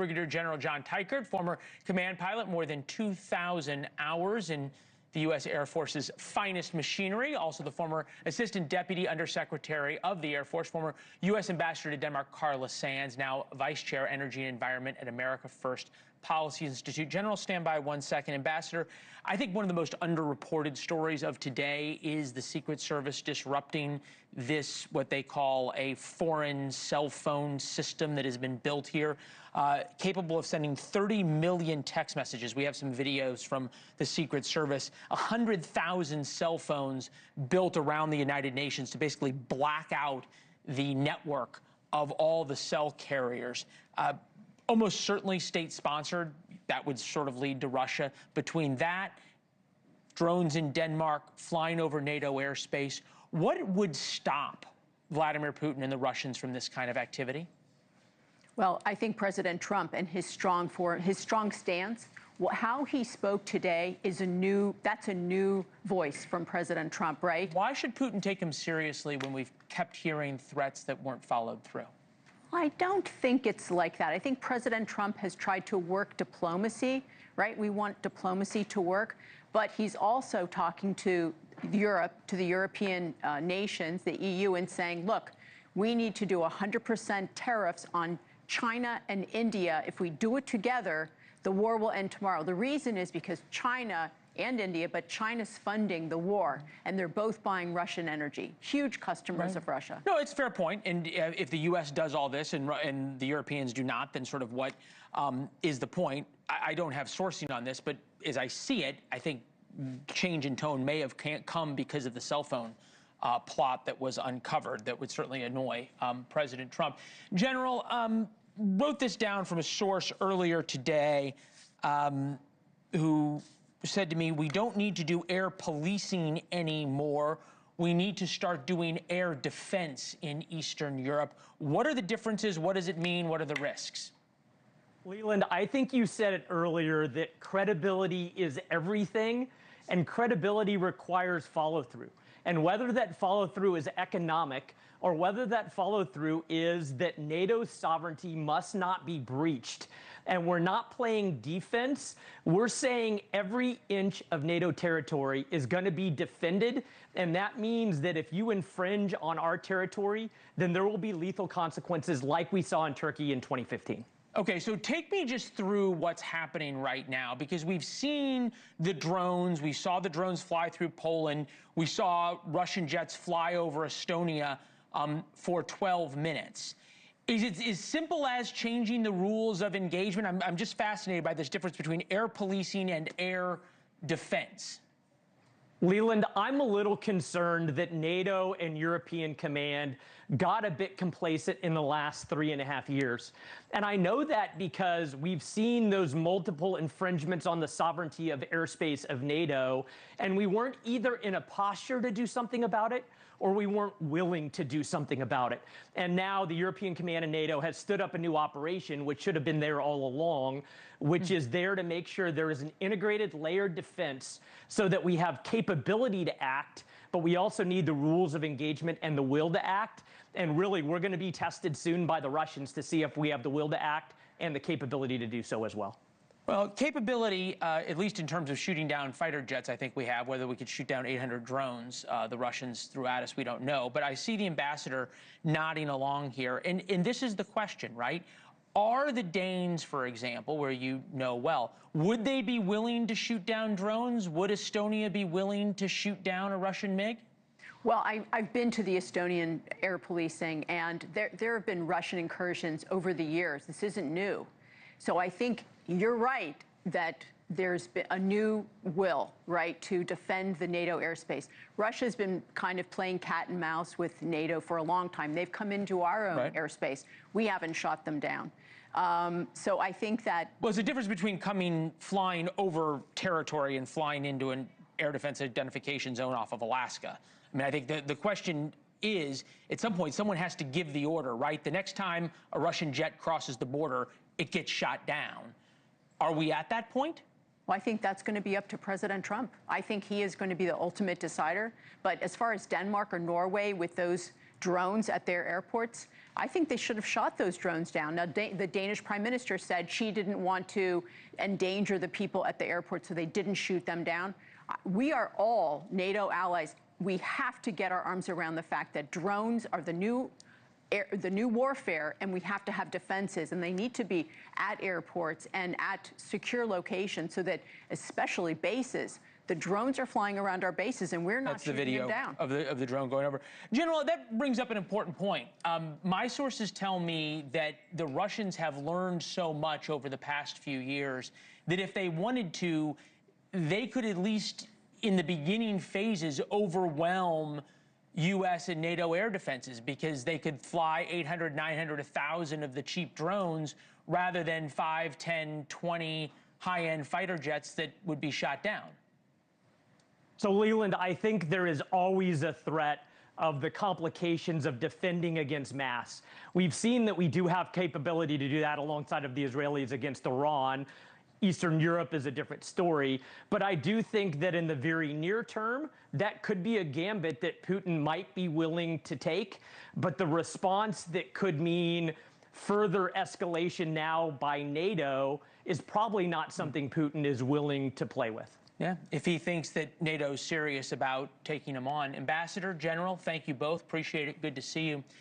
Brigadier General John Teichert, former command pilot, more than 2,000 hours in the U.S. Air Force's finest machinery. Also the former Assistant Deputy Undersecretary of the Air Force, former U.S. Ambassador to Denmark, Carla, now Vice Chair, Energy and Environment at America First Policy Institute. General, stand by 1 second. Ambassador, I think one of the most underreported stories of today is the Secret Service disrupting this, what they call a foreign cell phone system that has been built here, capable of sending 30 million text messages. We have some videos from the Secret Service, 100,000 cell phones built around the United Nations to basically black out the network of all the cell carriers. Almost certainly state-sponsored. That would sort of lead to Russia. Between that, drones in Denmark, flying over NATO airspace, what would stop Vladimir Putin and the Russians from this kind of activity? Well, I think President Trump and his strong stance, how he spoke today is that's a new voice from President Trump, right? Why should Putin take him seriously when we've kept hearing threats that weren't followed through? I don't think it's like that. I think President Trump has tried to work diplomacy, right? We want diplomacy to work, but he's also talking to Europe, to the European nations, the EU, and saying, look, we need to do 100% tariffs on China and India. If we do it together, the war will end tomorrow. The reason is because China and India, but China's funding the war, and they're both buying Russian energy, huge customers of Russia. No, it's a fair point. And if the U.S. does all this and the Europeans do not, then sort of what is the point? I don't have sourcing on this, but as I see it, I think change in tone may have come because of the cell phone plot that was uncovered that would certainly annoy President Trump. General, wrote this down from a source earlier today who said to me, we don't need to do air policing anymore. We need to start doing air defense in Eastern Europe. What are the differences? What does it mean? What are the risks? Leland, I think you said it earlier that credibility is everything, and credibility requires follow-through. And whether that follow-through is economic or whether that follow-through is that NATO's sovereignty must not be breached, and we're not playing defense, we're saying every inch of NATO territory is going to be defended, and that means that if you infringe on our territory, then there will be lethal consequences like we saw in Turkey in 2015. Okay, so take me just through what's happening right now, because we've seen the drones. We saw the drones fly through Poland. We saw Russian jets fly over Estonia for 12 minutes. Is it as simple as changing the rules of engagement? I'm just fascinated by this difference between air policing and air defense. Leland, I'm a little concerned that NATO and European Command got a bit complacent in the last 3.5 years. And I know that because we've seen those multiple infringements on the sovereignty of airspace of NATO, and we weren't either in a posture to do something about it, or we weren't willing to do something about it. And now the European Command and NATO has stood up a new operation, which should have been there all along, which is there to make sure there is an integrated layered defense so that we have capability to act, but we also need the rules of engagement and the will to act. And really, we're going to be tested soon by the Russians to see if we have the will to act and the capability to do so as well. Well, capability, at least in terms of shooting down fighter jets, I think we have. Whether we could shoot down 800 drones the Russians threw at us, we don't know. But I see the ambassador nodding along here. And this is the question, right? Are the Danes, for example, where you know well, would they be willing to shoot down drones? Would Estonia be willing to shoot down a Russian MiG? Well, I've been to the Estonian air policing, and there have been Russian incursions over the years. This isn't new. So I think you're right that there's been a new will, right, to defend the NATO airspace. Russia's been kind of playing cat and mouse with NATO for a long time. They've come into our own airspace. We haven't shot them down. So I think that... Well, there's a difference between flying over territory and flying into an air defense identification zone off of Alaska. I mean, I think the question is, at some point, someone has to give the order, right? The next time a Russian jet crosses the border, it gets shot down. Are we at that point? Well, I think that's going to be up to President Trump. I think he is going to be the ultimate decider. But as far as Denmark or Norway with those drones at their airports. I think they should have shot those drones down. Now, the Danish prime minister said she didn't want to endanger the people at the airport, so they didn't shoot them down. We are all NATO allies. We have to get our arms around the fact that drones are the new warfare, and we have to have defenses, and they need to be at airports and at secure locations so that, especially bases, the drones are flying around our bases, and we're not shooting them down. That's the video of the drone going over. General, that brings up an important point. My sources tell me that the Russians have learned so much over the past few years that if they wanted to, they could at least, in the beginning phases, overwhelm U.S. and NATO air defenses, because they could fly 800, 900, 1,000 of the cheap drones rather than 5, 10, 20 high-end fighter jets that would be shot down. So, Leland, I think there is always a threat of the complications of defending against mass. We've seen that we do have capability to do that alongside of the Israelis against Iran. Eastern Europe is a different story. But I do think that in the very near term, that could be a gambit that Putin might be willing to take. But the response that could mean further escalation now by NATO is probably not something Putin is willing to play with. Yeah, if he thinks that NATO's serious about taking him on. Ambassador, General, thank you both. Appreciate it. Good to see you.